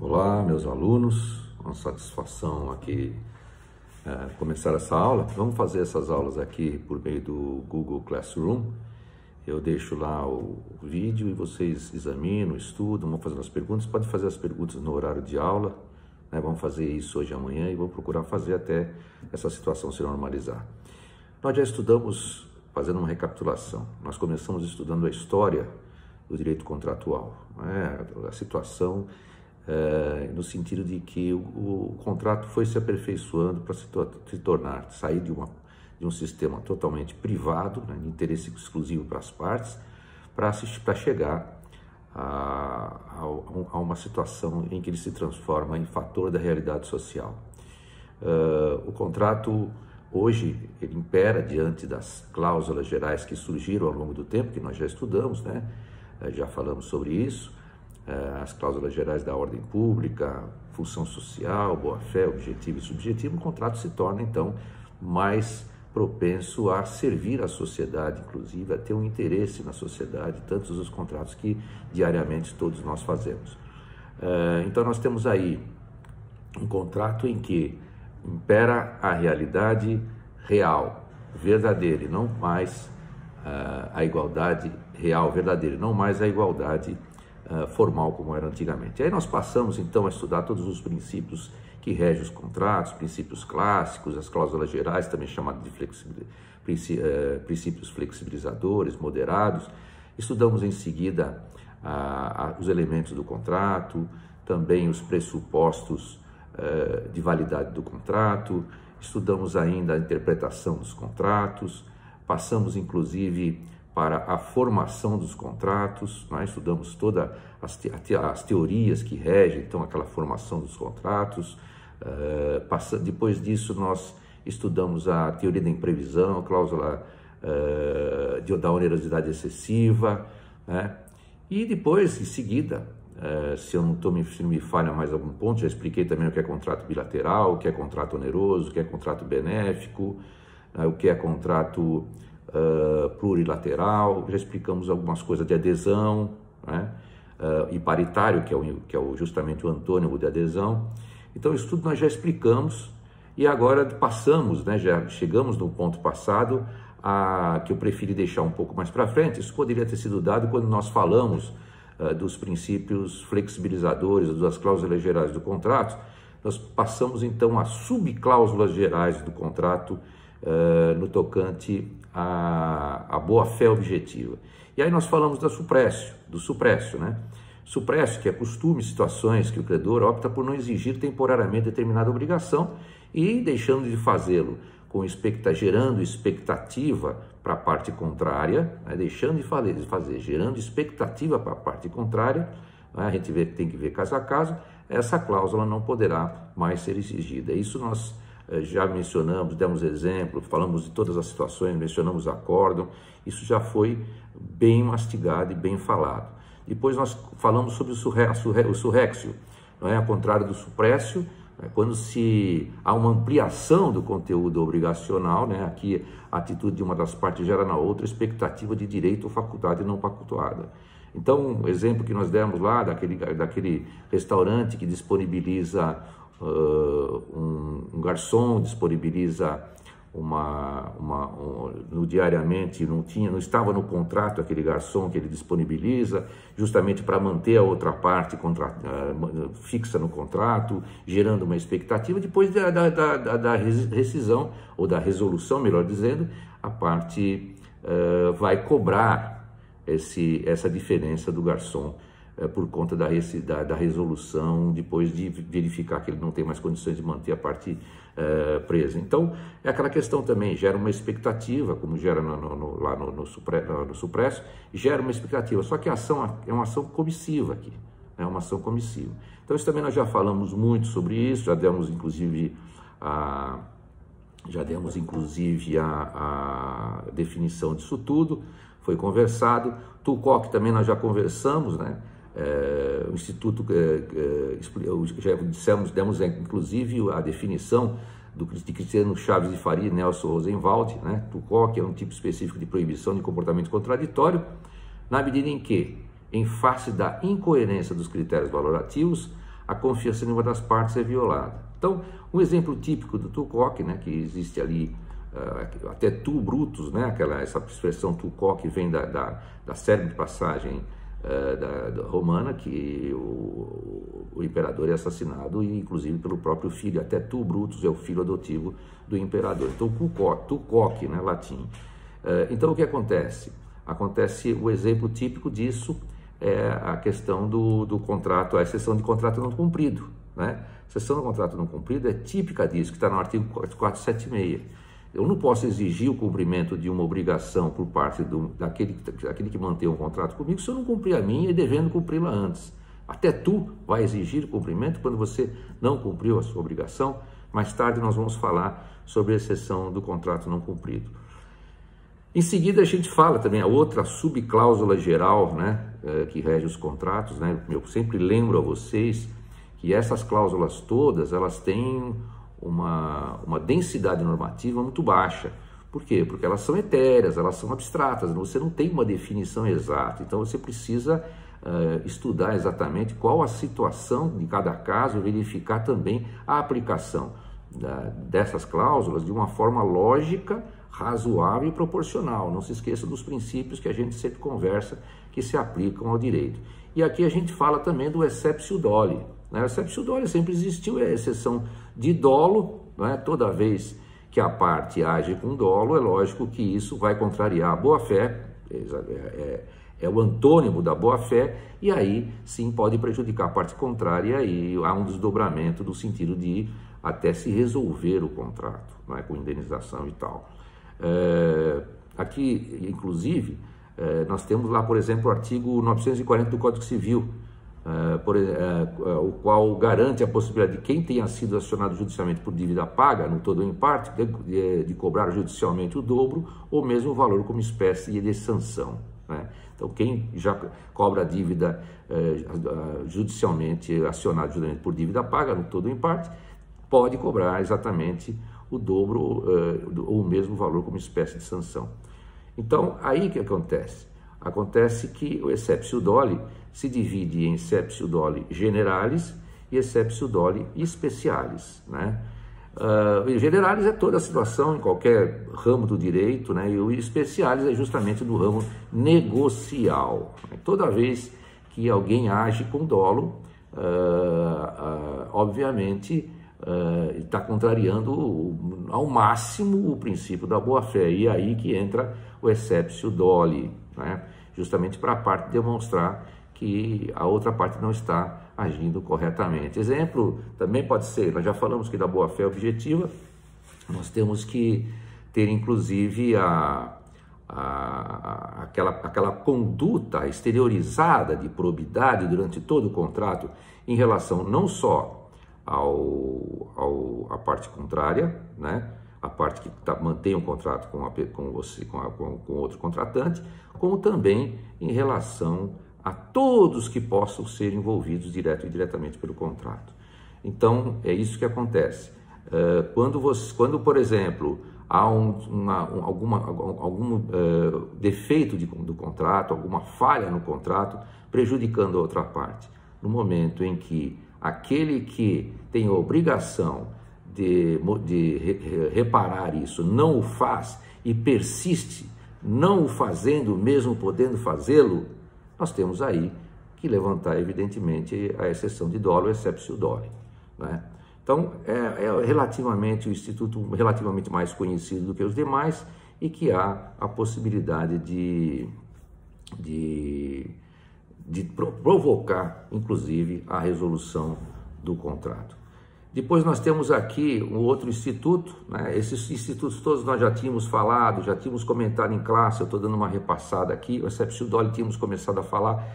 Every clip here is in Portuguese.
Olá, meus alunos, uma satisfação aqui começar essa aula. Vamos fazer essas aulas aqui por meio do Google Classroom. Eu deixo lá o vídeo e vocês examinam, estudam, vão fazendo as perguntas. Pode fazer as perguntas no horário de aula, né? Vamos fazer isso hoje e amanhã e vamos procurar fazer até essa situação se normalizar. Nós já estudamos, fazendo uma recapitulação, nós começamos estudando a história do direito contratual, né? A situação no sentido de que o contrato foi se aperfeiçoando para se tornar, sair de um sistema totalmente privado, né, de interesse exclusivo para as partes, para chegar a uma situação em que ele se transforma em fator da realidade social. O contrato, hoje, ele impera diante das cláusulas gerais que surgiram ao longo do tempo, que nós já estudamos, né? Já falamos sobre isso. As cláusulas gerais da ordem pública, função social, boa-fé, objetivo e subjetivo, o contrato se torna, então, mais propenso a servir à sociedade, inclusive, a ter um interesse na sociedade, tantos os contratos que diariamente todos nós fazemos. Então, nós temos aí um contrato em que impera a realidade real, verdadeira, e não mais a igualdade real, verdadeira, não mais a igualdade formal como era antigamente. Aí nós passamos então a estudar todos os princípios que regem os contratos, princípios clássicos, as cláusulas gerais, também chamadas de princípios flexibilizadores, moderados. Estudamos em seguida os elementos do contrato, também os pressupostos de validade do contrato, estudamos ainda a interpretação dos contratos, passamos inclusive para a formação dos contratos, nós estudamos todas as teorias que regem, então, aquela formação dos contratos. Depois disso, nós estudamos a teoria da imprevisão, a cláusula da onerosidade excessiva, né? E depois, em seguida, se não me falha mais algum ponto, já expliquei também o que é contrato bilateral, o que é contrato oneroso, o que é contrato benéfico, o que é contrato plurilateral, já explicamos algumas coisas de adesão, né? E paritário, que é justamente o antônimo de adesão. Então, isso tudo nós já explicamos e agora passamos, né? Já chegamos no ponto passado, que eu preferi deixar um pouco mais para frente. Isso poderia ter sido dado quando nós falamos dos princípios flexibilizadores, das cláusulas gerais do contrato. Nós passamos então às subcláusulas gerais do contrato no tocante à boa-fé objetiva. E aí nós falamos do suprécio, né? Suprécio, que é costume, situações que o credor opta por não exigir temporariamente determinada obrigação e deixando de fazê-lo, gerando expectativa para a parte contrária, né? Deixando de fazer, gerando expectativa para a parte contrária, né? A gente tem que ver caso a caso, essa cláusula não poderá mais ser exigida. Isso nós já mencionamos, demos exemplo, falamos de todas as situações, mencionamos acórdão, isso já foi bem mastigado e bem falado. Depois nós falamos sobre o surrécio, não é? Ao contrário do suprécio, quando há uma ampliação do conteúdo obrigacional, né? Aqui a atitude de uma das partes gera na outra expectativa de direito ou faculdade não pactuada. Então, o exemplo que nós demos lá, daquele restaurante que disponibiliza um garçom, disponibiliza diariamente, não estava no contrato aquele garçom que ele disponibiliza, justamente para manter a outra parte fixa no contrato, gerando uma expectativa. Depois da rescisão, ou da resolução, melhor dizendo, a parte vai cobrar essa diferença do garçom por conta da resolução, depois de verificar que ele não tem mais condições de manter a parte presa. Então, é aquela questão também, gera uma expectativa, como gera lá no suprécio, gera uma expectativa, só que a ação é uma ação comissiva aqui, é uma ação comissiva. Então, isso também nós já falamos muito sobre isso, já demos inclusive a definição disso tudo, foi conversado. Tucoc também nós já conversamos, né? O Instituto, já demos inclusive a definição de Cristiano Chaves de Faria e Nelson Rosenwald, né? Tucoc é um tipo específico de proibição de comportamento contraditório, na medida em que, em face da incoerência dos critérios valorativos, a confiança de uma das partes é violada. Então, um exemplo típico do tu quoque, né, que existe ali até tu brutus, né, essa expressão tu quoque vem da célebre de passagem da romana, que o imperador é assassinado, e inclusive pelo próprio filho, até tu brutus é o filho adotivo do imperador. Então, tu quoque, né, latim. Então, o que acontece? Acontece o exemplo típico disso é a questão do contrato, a exceção de contrato não cumprido, né? A exceção do contrato não cumprido é típica disso, que está no artigo 476. Eu não posso exigir o cumprimento de uma obrigação por parte daquele que mantém um contrato comigo se eu não cumprir a minha e devendo cumpri-la antes. Até tu vai exigir o cumprimento quando você não cumpriu a sua obrigação. Mais tarde nós vamos falar sobre a exceção do contrato não cumprido. Em seguida a gente fala também a outra subcláusula geral, né, que rege os contratos, né? Eu sempre lembro a vocês que essas cláusulas todas, elas têm uma densidade normativa muito baixa. Por quê? Porque elas são etéreas, elas são abstratas, você não tem uma definição exata, então você precisa estudar exatamente qual a situação de cada caso e verificar também a aplicação dessas cláusulas de uma forma lógica, razoável e proporcional. Não se esqueça dos princípios que a gente sempre conversa que se aplicam ao direito. E aqui a gente fala também do exceptio doli, né? O exceptio doli sempre existiu, é a exceção de dolo, né? Toda vez que a parte age com dolo, é lógico que isso vai contrariar a boa-fé, é o antônimo da boa-fé, e aí sim pode prejudicar a parte contrária, e aí há um desdobramento do sentido de até se resolver o contrato, né? Com indenização e tal. Aqui, inclusive, nós temos lá, por exemplo, o artigo 940 do Código Civil, o qual garante a possibilidade de quem tenha sido acionado judicialmente por dívida paga, no todo ou em parte, de cobrar judicialmente o dobro ou mesmo o valor como espécie de sanção, né? Então, quem já cobra dívida judicialmente, acionado judicialmente por dívida paga, no todo ou em parte, pode cobrar exatamente o dobro ou o mesmo valor como espécie de sanção. Então, aí o que acontece? Acontece que o exceptio doli se divide em exceptio doli generalis e exceptio doli specialis, né? Generalis é toda a situação em qualquer ramo do direito, né? E o specialis é justamente do ramo negocial. Toda vez que alguém age com dolo, obviamente está contrariando ao máximo o princípio da boa-fé, e aí que entra o exceptio doli, né? Justamente para a parte demonstrar que a outra parte não está agindo corretamente. Exemplo também pode ser, nós já falamos que da boa-fé objetiva, nós temos que ter inclusive aquela conduta exteriorizada de probidade durante todo o contrato em relação não só a parte contrária, né? A parte que mantém o contrato com você, com outro contratante, como também em relação a todos que possam ser envolvidos direto e indiretamente pelo contrato. Então, é isso que acontece. Quando por exemplo, há algum defeito do contrato, alguma falha no contrato, prejudicando a outra parte, no momento em que aquele que tem a obrigação de reparar isso não o faz e persiste não o fazendo, mesmo podendo fazê-lo, nós temos aí que levantar, evidentemente, a exceção de dolo, exceptio doli, né? Então, é relativamente o instituto relativamente mais conhecido do que os demais e que há a possibilidade de provocar, inclusive, a resolução do contrato. Depois nós temos aqui um outro instituto, né? Esses institutos todos nós já tínhamos falado, já tínhamos comentado em classe, eu estou dando uma repassada aqui, o exceptio doli tínhamos começado a falar,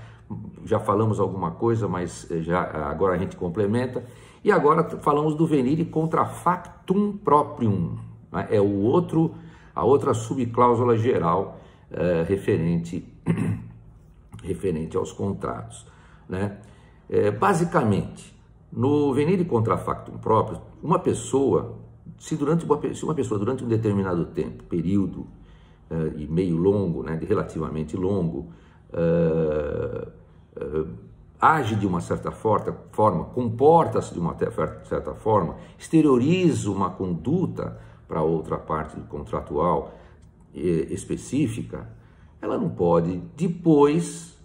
já falamos alguma coisa, mas agora a gente complementa, e agora falamos do venire contra factum proprium, né? É a outra subcláusula geral referente aos contratos, né? Basicamente, no venire contra factum próprio, uma pessoa, durante um determinado tempo, período e meio longo, né, relativamente longo, age de uma certa forma, comporta-se de uma certa forma, exterioriza uma conduta para outra parte contratual específica, ela não pode depois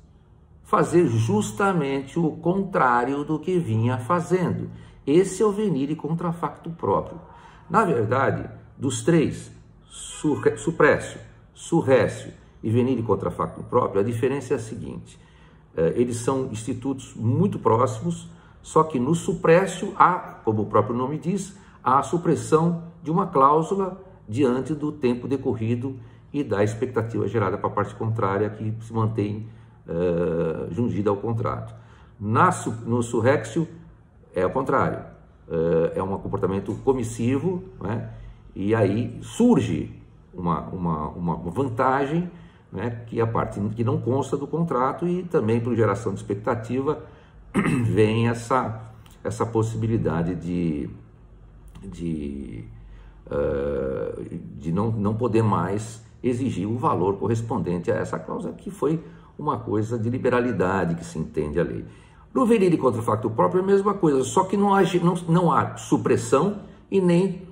fazer justamente o contrário do que vinha fazendo. Esse é o venire contra facto próprio. Na verdade, dos três, suprécio, surrécio e venire contra facto próprio, a diferença é a seguinte: eles são institutos muito próximos, só que no suprécio há, como o próprio nome diz, a supressão de uma cláusula diante do tempo decorrido e da expectativa gerada para a parte contrária que se mantém jungida ao contrato. No surrécio é o contrário, é um comportamento comissivo, né? E aí surge uma vantagem, né, que a parte que não consta do contrato, e também por geração de expectativa vem essa possibilidade de não poder mais exigir o valor correspondente a essa cláusula, que foi uma coisa de liberalidade que se entende a lei. No venire contra facto próprio é a mesma coisa, só que não há supressão e nem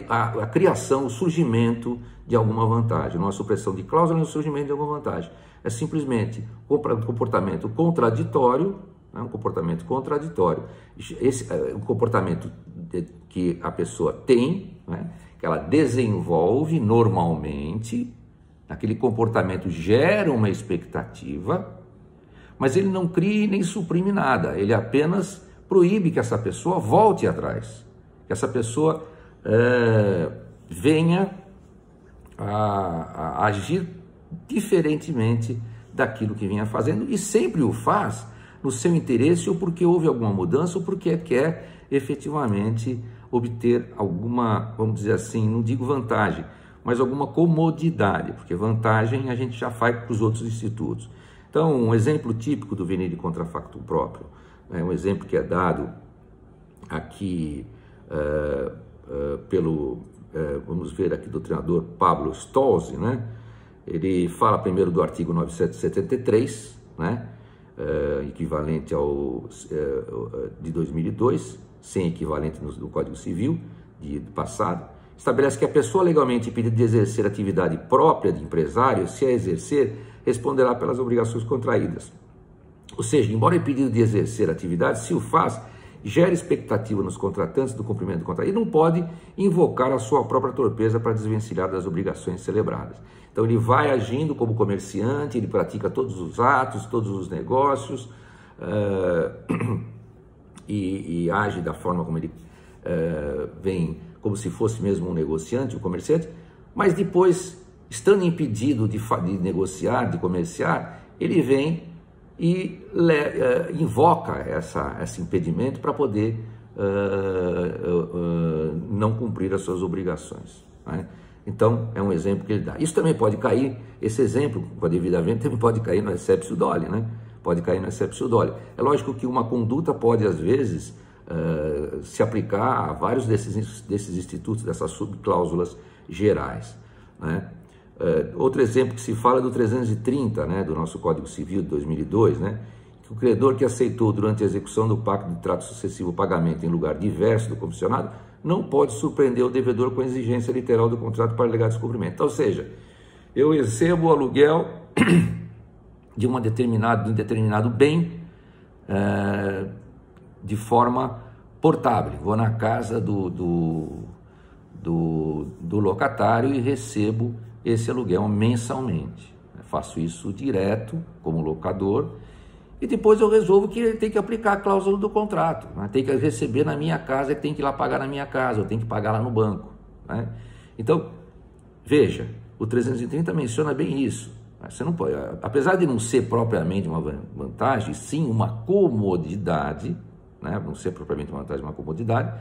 a criação, o surgimento de alguma vantagem. Não há supressão de cláusula nem o surgimento de alguma vantagem. É simplesmente um comportamento contraditório, né? Um comportamento contraditório. Esse é um comportamento que a pessoa tem, né? Que ela desenvolve normalmente. Aquele comportamento gera uma expectativa, mas ele não cria nem suprime nada. Ele apenas proíbe que essa pessoa volte atrás, que essa pessoa venha a agir diferentemente daquilo que vinha fazendo, e sempre o faz no seu interesse, ou porque houve alguma mudança, ou porque quer efetivamente obter alguma, vamos dizer assim, não digo vantagem, mas alguma comodidade, porque vantagem a gente já faz para os outros institutos. Então, um exemplo típico do venire contra facto próprio, um exemplo que é dado aqui vamos ver aqui, do treinador Pablo Stolze, né? Ele fala primeiro do artigo 973, né? Equivalente ao de 2002, sem equivalente no Código Civil do passado. Estabelece que a pessoa legalmente impedida de exercer atividade própria de empresário, se a exercer, responderá pelas obrigações contraídas. Ou seja, embora impedido de exercer atividade, se o faz, gera expectativa nos contratantes do cumprimento do contrato e não pode invocar a sua própria torpeza para desvencilhar das obrigações celebradas. Então ele vai agindo como comerciante, ele pratica todos os atos, todos os negócios e age da forma como ele vem, como se fosse mesmo um negociante, um comerciante, mas depois, estando impedido de negociar, de comerciar, ele vem e invoca esse impedimento para poder não cumprir as suas obrigações, né? Então, é um exemplo que ele dá. Isso também pode cair, esse exemplo, com a devida vênia, também pode cair no exceptio doli, né? Pode cair no exceptio doli. É lógico que uma conduta pode, às vezes, se aplicar a vários desses institutos, dessas subcláusulas gerais, né? Outro exemplo que se fala é do 330, né, do nosso Código Civil de 2002, né, que o credor que aceitou durante a execução do pacto de trato sucessivo o pagamento em lugar diverso do comissionado não pode surpreender o devedor com a exigência literal do contrato para alegar descumprimento. Então, ou seja, eu recebo o aluguel de um determinado bem de forma portável. Vou na casa do locatário e recebo esse aluguel mensalmente. Faço isso direto como locador e depois eu resolvo que ele tem que aplicar a cláusula do contrato, né? Tem que receber na minha casa, ele tem que ir lá pagar na minha casa, eu tenho que pagar lá no banco, né? Então, veja, o 330 menciona bem isso. Você não pode, apesar de não ser propriamente uma vantagem, sim uma comodidade, né? Não ser propriamente uma vantagem, uma comodidade.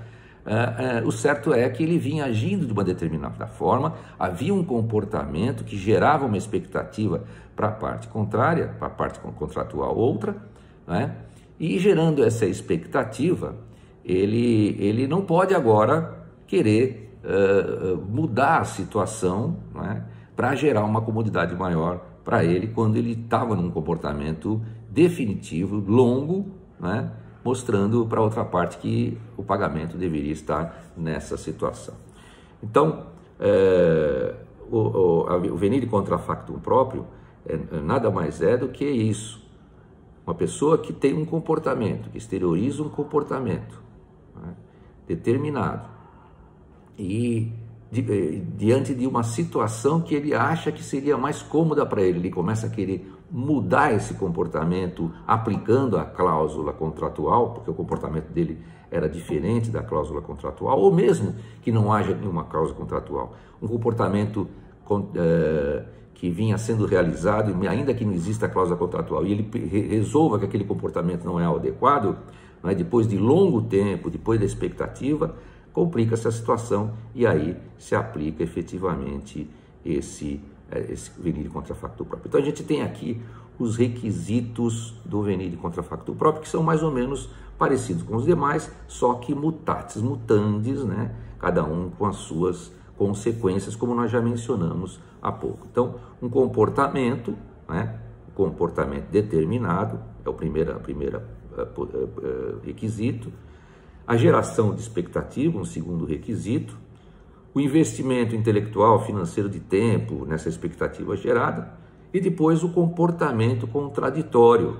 O certo é que ele vinha agindo de uma determinada forma, havia um comportamento que gerava uma expectativa para a parte contrária, para a parte contratual outra, né? E gerando essa expectativa, ele não pode agora querer mudar a situação, né? Para gerar uma comodidade maior para ele quando ele estava num comportamento definitivo, longo, né, mostrando para a outra parte que o pagamento deveria estar nessa situação. Então, o venire contra factum próprio nada mais é do que isso. Uma pessoa que tem um comportamento, que exterioriza um comportamento, né, determinado, e diante de uma situação que ele acha que seria mais cômoda para ele começa a querer mudar esse comportamento aplicando a cláusula contratual, porque o comportamento dele era diferente da cláusula contratual, ou mesmo que não haja nenhuma cláusula contratual, um comportamento que vinha sendo realizado, ainda que não exista a cláusula contratual, e ele resolva que aquele comportamento não é adequado, né, depois de longo tempo, depois da expectativa, complica-se a situação e aí se aplica efetivamente esse venire contra factum próprio. Então a gente tem aqui os requisitos do venire contra factum próprio, que são mais ou menos parecidos com os demais, só que mutatis mutandis, né? Cada um com as suas consequências, como nós já mencionamos há pouco. Então, um comportamento, né? Um comportamento determinado, é o primeiro requisito. A geração de expectativa, um segundo requisito. O investimento intelectual, financeiro de tempo nessa expectativa gerada. E depois o comportamento contraditório,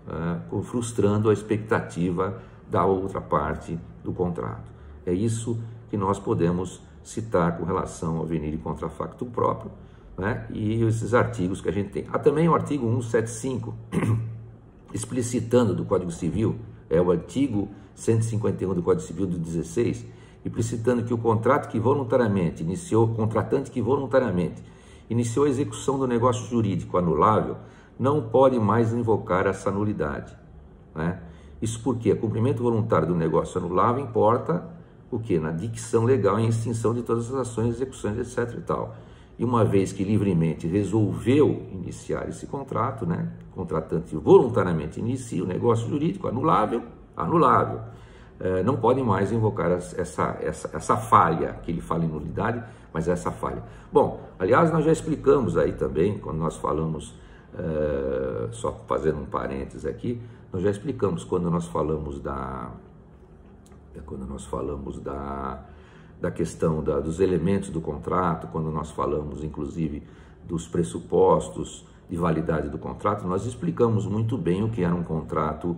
né? Frustrando a expectativa da outra parte do contrato. É isso que nós podemos citar com relação ao venire contra factum próprio, né? E esses artigos que a gente tem. Há também o artigo 175, explicitando do Código Civil, é o artigo 151 do Código Civil do 16, explicitando que o contratante que voluntariamente iniciou a execução do negócio jurídico anulável não pode mais invocar essa nulidade, né? Isso porque o cumprimento voluntário do negócio anulável importa o que? Na dicção legal e extinção de todas as ações, execuções, etc. e tal. E uma vez que livremente resolveu iniciar esse contrato, né? O contratante voluntariamente inicia o negócio jurídico anulável, não pode mais invocar essa falha, que ele fala em nulidade, mas essa falha. Bom, aliás, nós já explicamos aí também, quando nós falamos, só fazendo um parênteses aqui, nós já explicamos quando nós falamos da questão dos elementos do contrato, quando nós falamos, inclusive, dos pressupostos de validade do contrato, nós explicamos muito bem o que era um contrato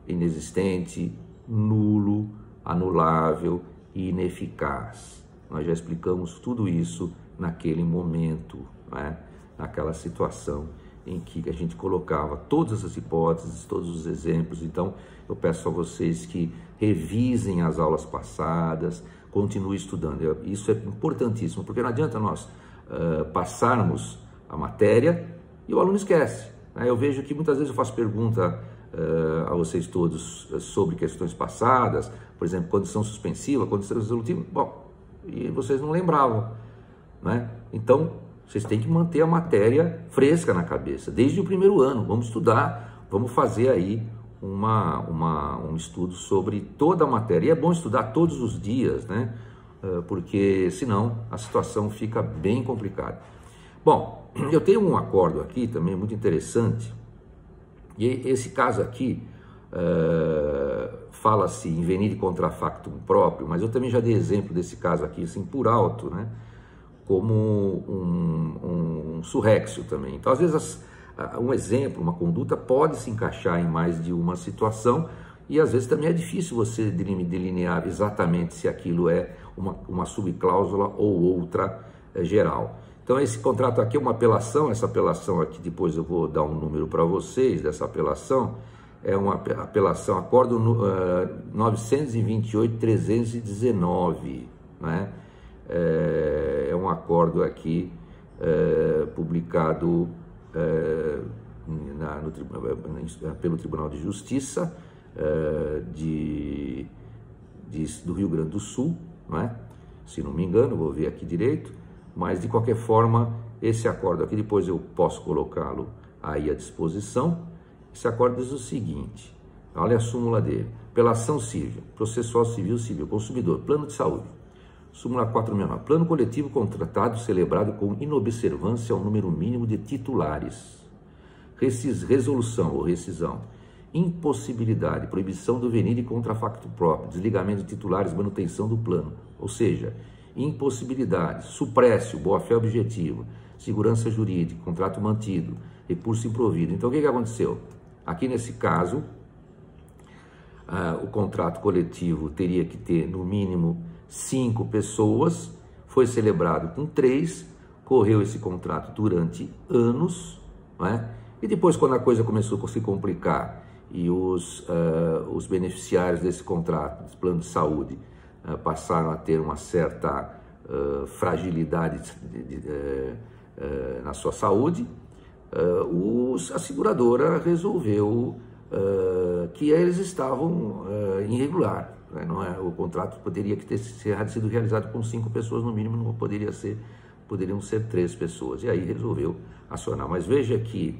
inexistente, nulo, anulável e ineficaz. Nós já explicamos tudo isso naquele momento, né? Naquela situação em que a gente colocava todas as hipóteses, todos os exemplos. Então, eu peço a vocês que revisem as aulas passadas, continuem estudando. Isso é importantíssimo, porque não adianta nós passarmos a matéria e o aluno esquece, né? Eu vejo que muitas vezes eu faço pergunta a vocês todos sobre questões passadas, por exemplo, condição suspensiva, condição resolutiva, bom, e vocês não lembravam, né? Então, vocês têm que manter a matéria fresca na cabeça, desde o primeiro ano. Vamos estudar, vamos fazer aí um estudo sobre toda a matéria. E é bom estudar todos os dias, né? Porque senão a situação fica bem complicada. Bom, eu tenho um acordo aqui também muito interessante, e esse caso aqui fala-se em venire contra factum próprio, mas eu também já dei exemplo desse caso aqui, assim, por alto, né? Como um surrexio também. Então, às vezes, um exemplo, uma conduta pode se encaixar em mais de uma situação e, às vezes, também é difícil você delinear exatamente se aquilo é uma subcláusula ou outra geral. Então, esse contrato aqui é uma apelação, essa apelação aqui, depois eu vou dar um número para vocês dessa apelação, é uma apelação, acordo 928.319, né? É um acordo aqui publicado pelo Tribunal de Justiça do Rio Grande do Sul, né? Se não me engano, vou ver aqui direito, mas de qualquer forma, esse acordo aqui, depois eu posso colocá-lo aí à disposição. Esse acordo diz o seguinte, olha a súmula dele: apelação civil, processual civil, consumidor, plano de saúde. Súmula 469, plano coletivo contratado celebrado com inobservância ao número mínimo de titulares. resolução ou rescisão, impossibilidade, proibição do venire contra facto próprio, desligamento de titulares, manutenção do plano, ou seja, impossibilidade, suprécio, boa-fé objetiva, segurança jurídica, contrato mantido, recurso improvido. Então, o que aconteceu? Aqui nesse caso, o contrato coletivo teria que ter no mínimo 5 pessoas, foi celebrado com 3, correu esse contrato durante anos, né? E depois, quando a coisa começou a se complicar e os beneficiários desse contrato, desse plano de saúde, passaram a ter uma certa fragilidade na sua saúde, a seguradora resolveu que eles estavam irregular, né? Não é, o contrato poderia ter sido realizado com 5 pessoas no mínimo, não poderiam ser 3 pessoas, e aí resolveu acionar. Mas veja que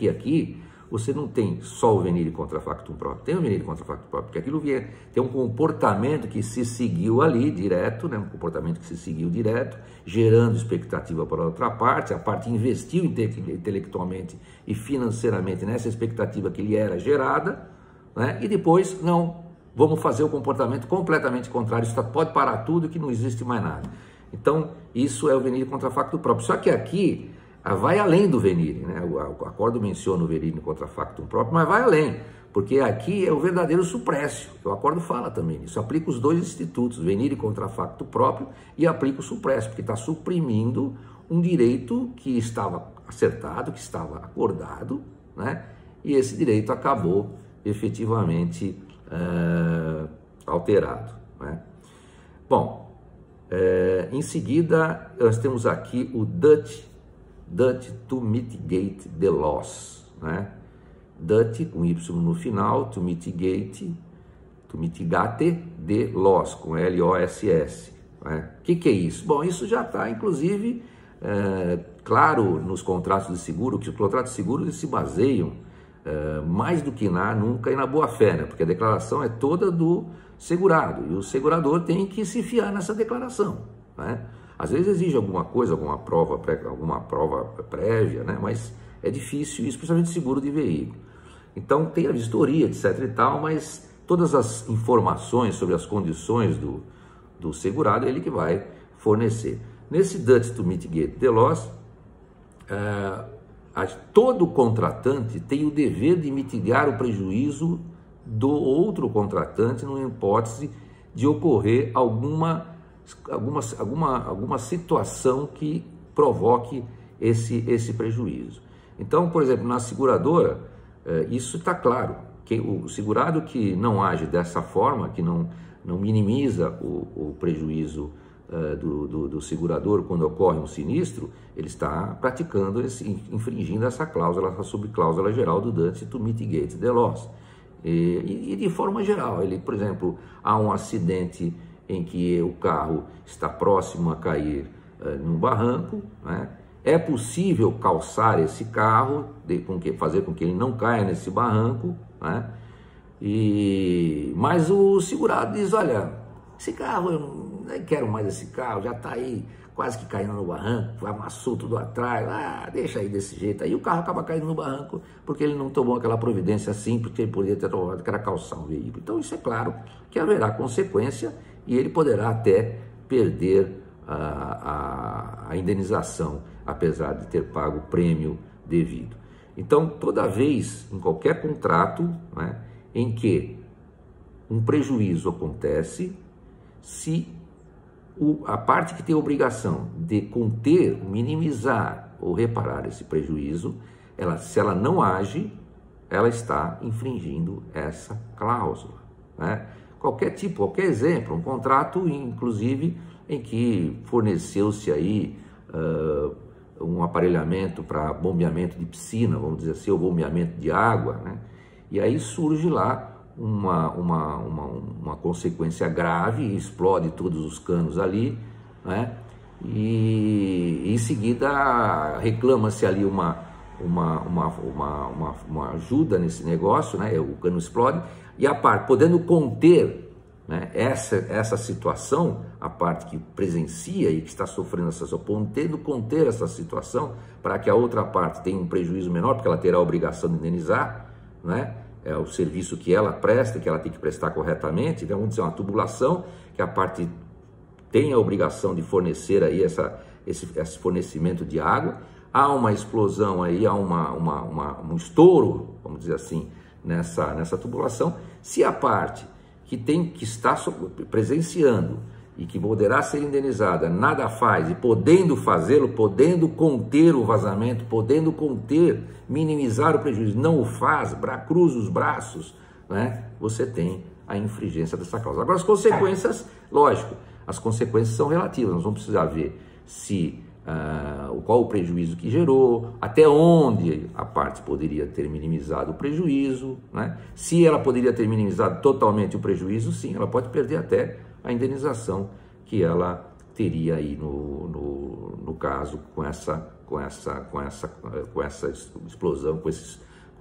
aqui você não tem só o venire contra factum próprio, tem o venire contra factum próprio, porque aquilo tem um comportamento que se seguiu ali direto, né? Um comportamento que se seguiu direto, gerando expectativa para a outra parte, a parte investiu intelectualmente e financeiramente nessa expectativa que lhe era gerada, né? E depois, não, vamos fazer o comportamento completamente contrário, isso pode parar tudo que não existe mais nada. Então, isso é o venire contra factum próprio. Só que aqui vai além do venire, né? O acordo menciona o venire contra factum próprio, mas vai além, porque aqui é o verdadeiro suprécio. O acordo fala também isso, aplica os dois institutos, venire contra factum próprio, e aplica o suprécio, porque está suprimindo um direito que estava acertado, que estava acordado, né? E esse direito acabou efetivamente alterado, né? Bom, em seguida nós temos aqui o Duty to mitigate the loss, né? Duty com Y no final, to mitigate the loss, com L-O-S-S, né? O que é isso? Bom, isso já está, inclusive, claro, nos contratos de seguro, que os contratos de seguro eles se baseiam mais do que nunca e na boa-fé, né? Porque a declaração é toda do segurado, e o segurador tem que se fiar nessa declaração, né? Às vezes exige alguma coisa, alguma prova prévia, né? Mas é difícil, especialmente seguro de veículo. Então tem a vistoria, etc e tal, mas todas as informações sobre as condições do segurado, ele que vai fornecer. Nesse Duty to mitigate the loss, todo contratante tem o dever de mitigar o prejuízo do outro contratante numa hipótese de ocorrer alguma situação que provoque esse prejuízo. Então, por exemplo, na seguradora, isso está claro, que o segurado que não age dessa forma, que não minimiza o prejuízo do segurador quando ocorre um sinistro, ele está praticando, infringindo essa cláusula, essa subcláusula geral do Duty to mitigate the loss. E de forma geral, ele, por exemplo, há um acidente em que o carro está próximo a cair num barranco, né? É possível calçar esse carro, fazer com que ele não caia nesse barranco, né? Mas o segurado diz, olha, esse carro, eu não quero mais esse carro, já está aí quase que caindo no barranco, amassou tudo atrás, deixa aí desse jeito. Aí o carro acaba caindo no barranco porque ele não tomou aquela providência simples que ele poderia ter tomado, que era calçar o veículo. Então isso é claro que haverá consequência e ele poderá até perder a indenização, apesar de ter pago o prêmio devido. Então, toda vez, em qualquer contrato, né, em que um prejuízo acontece, se a parte que tem a obrigação de conter, minimizar ou reparar esse prejuízo, se ela não age, ela está infringindo essa cláusula, né? Qualquer exemplo, um contrato, inclusive, em que forneceu-se aí um aparelhamento para bombeamento de piscina, vamos dizer assim, ou bombeamento de água, né? E aí surge lá uma consequência grave, explode todos os canos ali, né? E em seguida reclama-se ali uma ajuda nesse negócio, né? O cano explode, e a parte, podendo conter né? Essa situação, a parte que presencia e que está sofrendo essa situação, tendo conter essa situação para que a outra parte tenha um prejuízo menor, porque ela terá a obrigação de indenizar, né? É o serviço que ela presta, que ela tem que prestar corretamente. Então, vamos dizer, uma tubulação que a parte tem a obrigação de fornecer aí esse fornecimento de água. Há uma explosão aí, há um estouro, vamos dizer assim, nessa tubulação. Se a parte que está presenciando e que poderá ser indenizada nada faz, e podendo fazê-lo, podendo conter o vazamento, podendo conter, minimizar o prejuízo, não o faz, cruza os braços, né? Você tem a infringência dessa cláusula. Agora, as consequências, lógico, as consequências são relativas. Nós vamos precisar ver qual o prejuízo que gerou, até onde a parte poderia ter minimizado o prejuízo, né? Se ela poderia ter minimizado totalmente o prejuízo, sim, ela pode perder até a indenização que ela teria aí no caso com essa explosão, com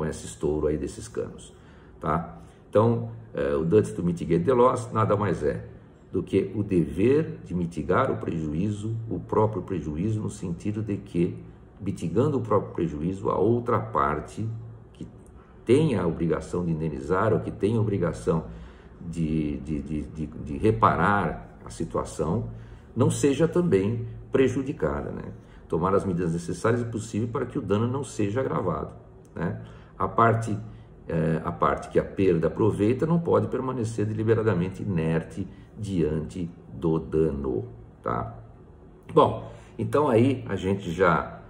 esse estouro aí desses canos, tá? Então, o duty to mitigate the loss nada mais é do que o dever de mitigar o prejuízo, o próprio prejuízo, no sentido de que, mitigando o próprio prejuízo, a outra parte que tem a obrigação de indenizar ou que tem a obrigação de reparar a situação, não seja também prejudicada, né? Tomar as medidas necessárias e possíveis para que o dano não seja agravado, né? A parte que a perda aproveita não pode permanecer deliberadamente inerte diante do dano, tá? Bom, então aí a gente já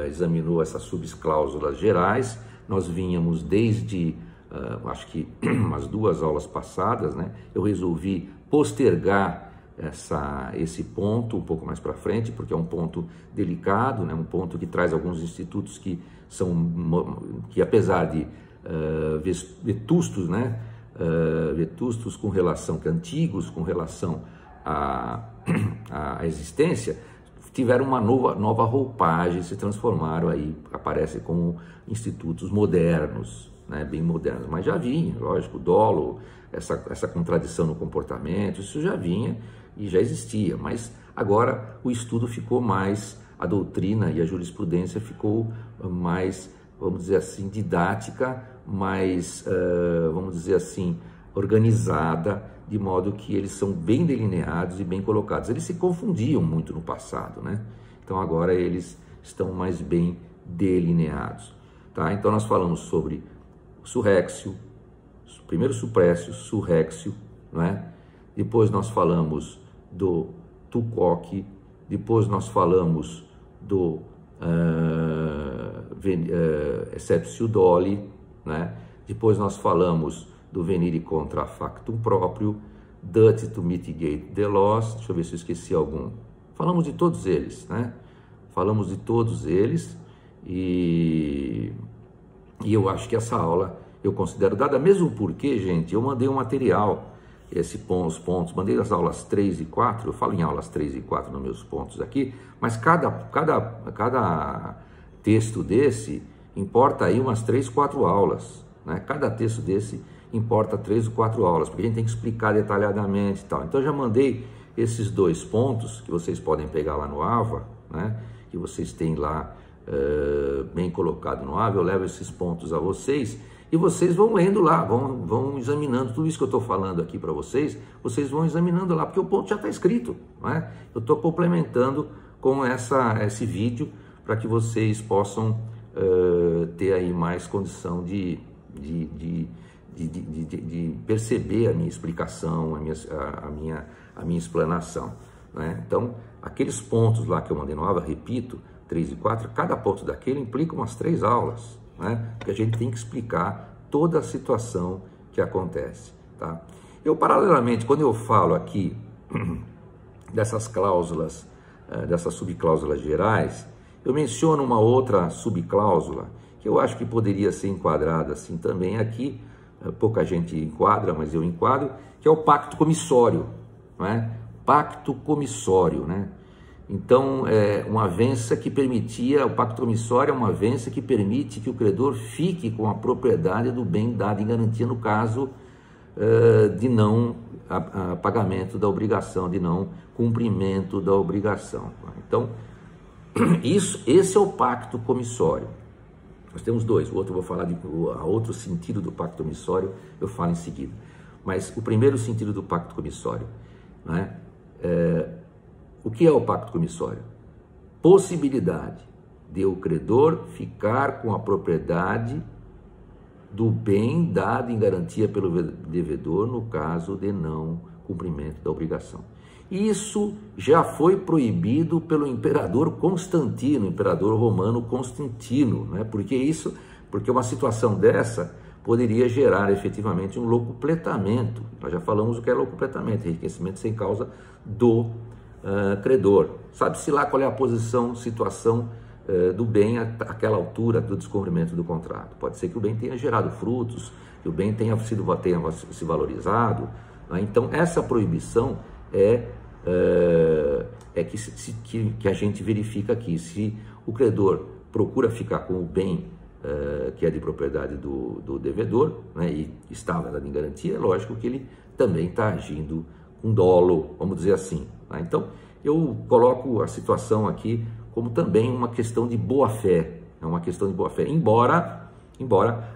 examinou essas subcláusulas gerais. Nós vínhamos desde, acho que umas 2 aulas passadas, né? Eu resolvi postergar esse ponto um pouco mais para frente, porque é um ponto delicado, né? Um ponto que traz alguns institutos que apesar de vetustos, né? Vetustos com relação, antigos com relação à existência, tiveram uma nova roupagem, se transformaram aí, aparecem como institutos modernos, né? Bem modernos, mas já vinha, lógico, o dolo, essa contradição no comportamento, isso já vinha e já existia, mas agora o estudo ficou mais, a doutrina e a jurisprudência ficou mais, vamos dizer assim, didática, mais, vamos dizer assim, organizada, de modo que eles são bem delineados e bem colocados. Eles se confundiam muito no passado, né? Então agora eles estão mais bem delineados, tá? Então nós falamos sobre surréxio, primeiro suprécio, surréxio, não é? Depois nós falamos do tucoque, depois nós falamos do exceptio doli, né? Depois nós falamos do venire contra factum próprio, duty to mitigate the loss, deixa eu ver se eu esqueci algum. Falamos de todos eles, né? Falamos de todos eles e eu acho que essa aula eu considero dada, mesmo porque, gente, eu mandei um material, os pontos, mandei as aulas 3 e 4, eu falo em aulas 3 e 4 nos meus pontos aqui, mas cada texto desse importa aí umas 3, 4 aulas, né? Cada texto desse importa 3 ou 4 aulas, porque a gente tem que explicar detalhadamente e tal. Então eu já mandei esses 2 pontos, que vocês podem pegar lá no AVA, né? Que vocês têm lá bem colocado no AVA, eu levo esses pontos a vocês, e vocês vão lendo lá, vão examinando tudo isso que eu estou falando aqui para vocês, vocês vão examinando lá, porque o ponto já está escrito, não é? Eu estou complementando com esse vídeo para que vocês possam ter aí mais condição de perceber a minha explicação, a minha explanação, né? Então, aqueles pontos lá que eu mandei no AVA, repito, 3 e 4, cada ponto daquele implica umas 3 aulas, né? Porque a gente tem que explicar toda a situação que acontece, tá? Eu, paralelamente, quando eu falo aqui dessas cláusulas, dessas subcláusulas gerais, eu menciono uma outra subcláusula que eu acho que poderia ser enquadrada assim também aqui, pouca gente enquadra, mas eu enquadro, que é o pacto comissório, não é? Pacto comissório, né? Então, uma avença que permitia, o pacto comissório é uma avença que permite que o credor fique com a propriedade do bem dado em garantia no caso de não a pagamento da obrigação, de não cumprimento da obrigação. Então, esse é o pacto comissório. Nós temos dois, o outro eu vou falar a outro sentido do pacto comissório, eu falo em seguida. Mas o primeiro sentido do pacto comissório, né? O que é o pacto comissório? Possibilidade de o credor ficar com a propriedade do bem dado em garantia pelo devedor no caso de não cumprimento da obrigação. Isso já foi proibido pelo imperador Constantino, imperador romano Constantino, né? Porque uma situação dessa poderia gerar efetivamente um locupletamento. Nós já falamos o que é locupletamento, enriquecimento sem causa do credor. Sabe-se lá qual é a posição, situação do bem àquela altura do descumprimento do contrato. Pode ser que o bem tenha gerado frutos, que o bem tenha se valorizado, né? Então essa proibição que a gente verifica aqui. Se o credor procura ficar com o bem que é de propriedade do devedor, né, e estava dado em garantia, é lógico que ele também está agindo com dolo, vamos dizer assim, tá? Então eu coloco a situação aqui como também uma questão de boa-fé, é uma questão de boa-fé, embora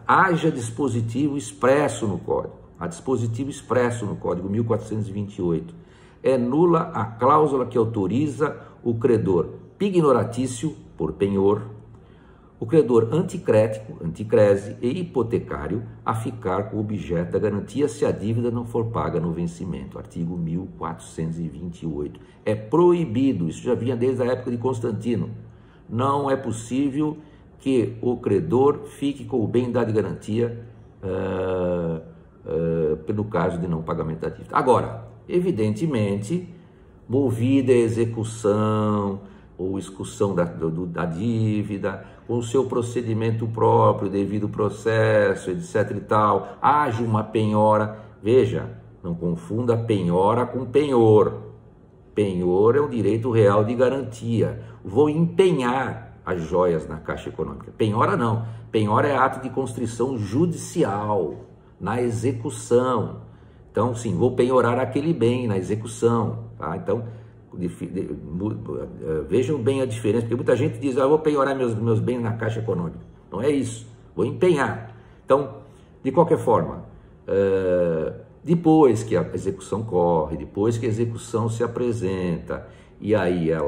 haja dispositivo expresso no Código. Há dispositivo expresso no Código 1428. É nula a cláusula que autoriza o credor pignoratício, por penhor, o credor anticrético, anticrese e hipotecário a ficar com o objeto da garantia se a dívida não for paga no vencimento. Artigo 1428. É proibido, isso já vinha desde a época de Constantino. Não é possível que o credor fique com o bem dado de garantia pelo caso de não pagamento da dívida. Agora, evidentemente, movida a execução ou execução da dívida, com o seu procedimento próprio, devido processo, etc e tal, haja uma penhora. Veja, não confunda penhora com penhor. Penhor é o direito real de garantia. Vou empenhar as joias na Caixa Econômica. Penhora não. Penhora é ato de constrição judicial, na execução. Então, sim, vou penhorar aquele bem na execução, tá? Então, vejam bem a diferença, porque muita gente diz, vou penhorar meus bens na Caixa Econômica. Não é isso, vou empenhar. Então, de qualquer forma, depois que a execução corre, depois que a execução se apresenta, e aí há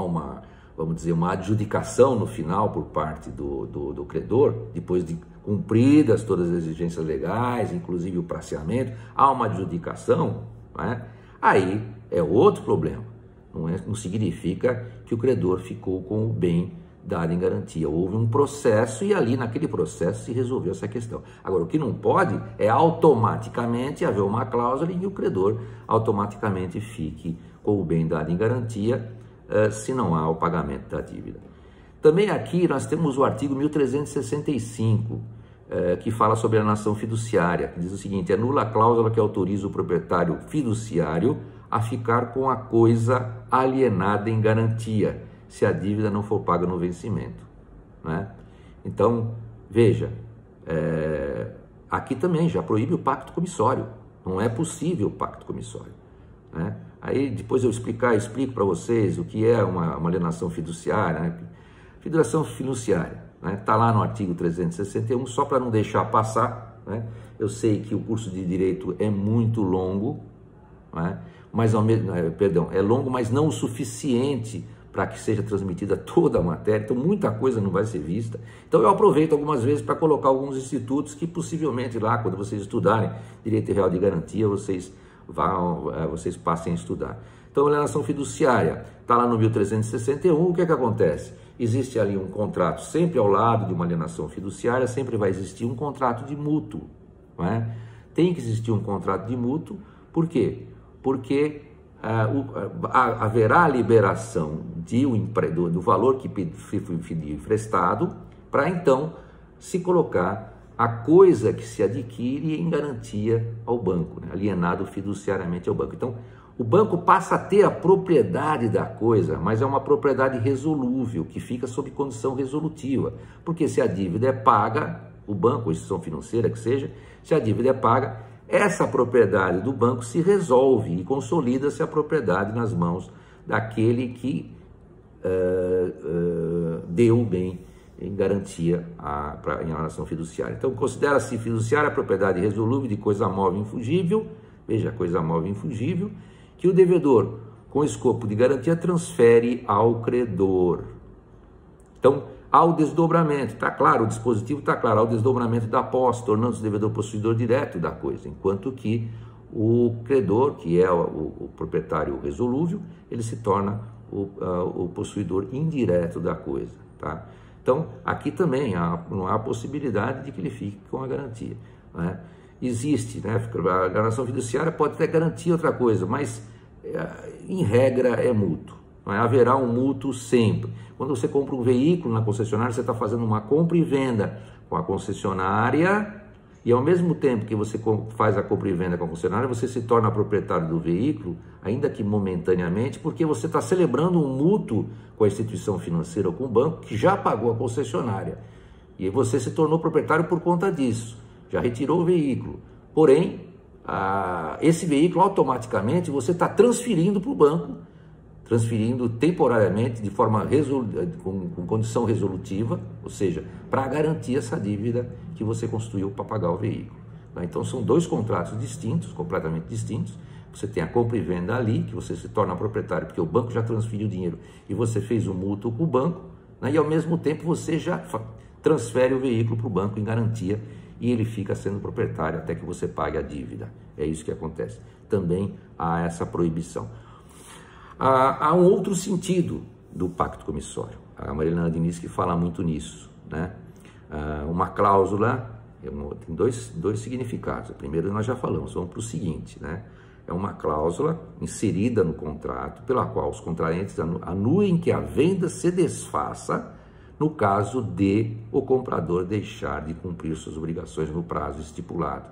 uma, vamos dizer, uma adjudicação no final por parte do credor, depois de cumpridas todas as exigências legais, inclusive o praceamento, há uma adjudicação, né? Aí é outro problema, não significa que o credor ficou com o bem dado em garantia. Houve um processo e ali naquele processo se resolveu essa questão. Agora, o que não pode é automaticamente haver uma cláusula em que o credor automaticamente fique com o bem dado em garantia se não há o pagamento da dívida. Também aqui nós temos o artigo 1365, que fala sobre a alienação fiduciária, que diz o seguinte: é nula a cláusula que autoriza o proprietário fiduciário a ficar com a coisa alienada em garantia, se a dívida não for paga no vencimento, né? Então, veja, aqui também já proíbe o pacto comissório, não é possível o pacto comissório, né? Aí depois eu explico para vocês o que é uma alienação fiduciária, né? Fideração fiduciária, né? Está lá no artigo 361, só para não deixar passar, né? Eu sei que o curso de Direito é muito longo, né? Mas é longo, mas não o suficiente para que seja transmitida toda a matéria, então muita coisa não vai ser vista. Então eu aproveito algumas vezes para colocar alguns institutos que possivelmente lá, quando vocês estudarem Direito Real de Garantia, vocês passem a estudar. Então, a alienação fiduciária está lá no 1361, o que é que acontece? Existe ali um contrato, sempre ao lado de uma alienação fiduciária, sempre vai existir um contrato de mútuo, não é? Tem que existir um contrato de mútuo, por quê? Porque haverá a liberação do valor que foi emprestado para então se colocar a coisa que se adquire em garantia ao banco, né? Alienado fiduciariamente ao banco. Então, o banco passa a ter a propriedade da coisa, mas é uma propriedade resolúvel, que fica sob condição resolutiva, porque se a dívida é paga, o banco, a instituição financeira que seja, se a dívida é paga, essa propriedade do banco se resolve e consolida-se a propriedade nas mãos daquele que deu o bem em garantia em alienação fiduciária. Então, considera-se fiduciária a propriedade resolúvel de coisa móvel infungível, veja, coisa móvel infungível, que o devedor, com escopo de garantia, transfere ao credor. Então, ao desdobramento, está claro, o dispositivo está claro, ao desdobramento da posse, tornando-se o devedor possuidor direto da coisa, enquanto que o credor, que é o proprietário resolúvel, ele se torna o possuidor indireto da coisa, tá? Então, aqui também não há possibilidade de que ele fique com a garantia, né? Existe, né? A alienação fiduciária pode ter garantia outra coisa, mas em regra é mútuo, não é? Haverá um mútuo sempre. Quando você compra um veículo na concessionária, você está fazendo uma compra e venda com a concessionária, e ao mesmo tempo que você faz a compra e venda com a concessionária, você se torna proprietário do veículo, ainda que momentaneamente, porque você está celebrando um mútuo com a instituição financeira ou com o banco que já pagou a concessionária. E você se tornou proprietário por conta disso, já retirou o veículo. Porém, esse veículo automaticamente você está transferindo para o banco, transferindo temporariamente de forma com condição resolutiva, ou seja, para garantir essa dívida que você construiu para pagar o veículo. Então são dois contratos distintos, completamente distintos. Você tem a compra e venda ali, que você se torna proprietário, porque o banco já transferiu o dinheiro e você fez o mútuo com o banco, né? E ao mesmo tempo você já transfere o veículo para o banco em garantia e ele fica sendo proprietário até que você pague a dívida. É isso que acontece. Também há essa proibição. Há um outro sentido do pacto comissório. A Marilena Diniz que fala muito nisso, né? Uma cláusula tem dois significados. O primeiro nós já falamos, vamos para o seguinte, né? É uma cláusula inserida no contrato pela qual os contraentes anuem que a venda se desfaça no caso de o comprador deixar de cumprir suas obrigações no prazo estipulado.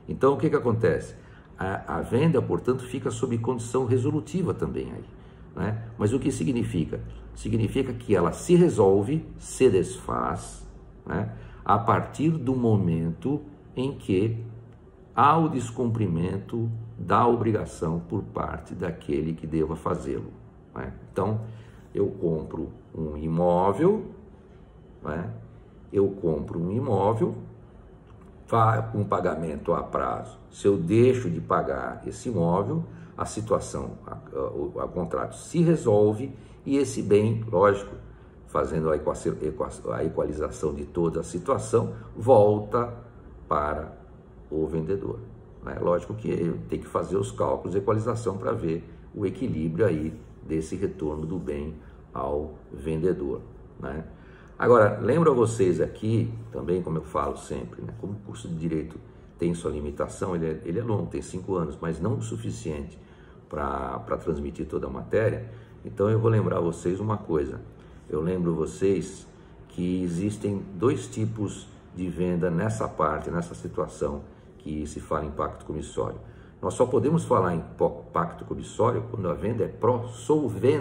Então, o que acontece? A venda, portanto, fica sob condição resolutiva também aí, né? Mas o que significa? Significa que ela se resolve, se desfaz, né, a partir do momento em que há o descumprimento da obrigação por parte daquele que deva fazê-lo, né? Então, eu compro um imóvel, né? Um pagamento a prazo. Se eu deixo de pagar esse imóvel, a situação, o contrato se resolve e esse bem, lógico, fazendo a equalização de toda a situação, volta para o vendedor, né? Lógico que tem que fazer os cálculos de equalização para ver o equilíbrio aí desse retorno do bem ao vendedor, né? Agora, lembro a vocês aqui, também como eu falo sempre, né, como o curso de Direito tem sua limitação, ele é longo, tem 5 anos, mas não o suficiente para transmitir toda a matéria, então eu vou lembrar a vocês uma coisa. Eu lembro vocês que existem 2 tipos de venda nessa parte, nessa situação que se fala em pacto comissório. Nós só podemos falar em pacto comissório quando a venda é pró-solvenda.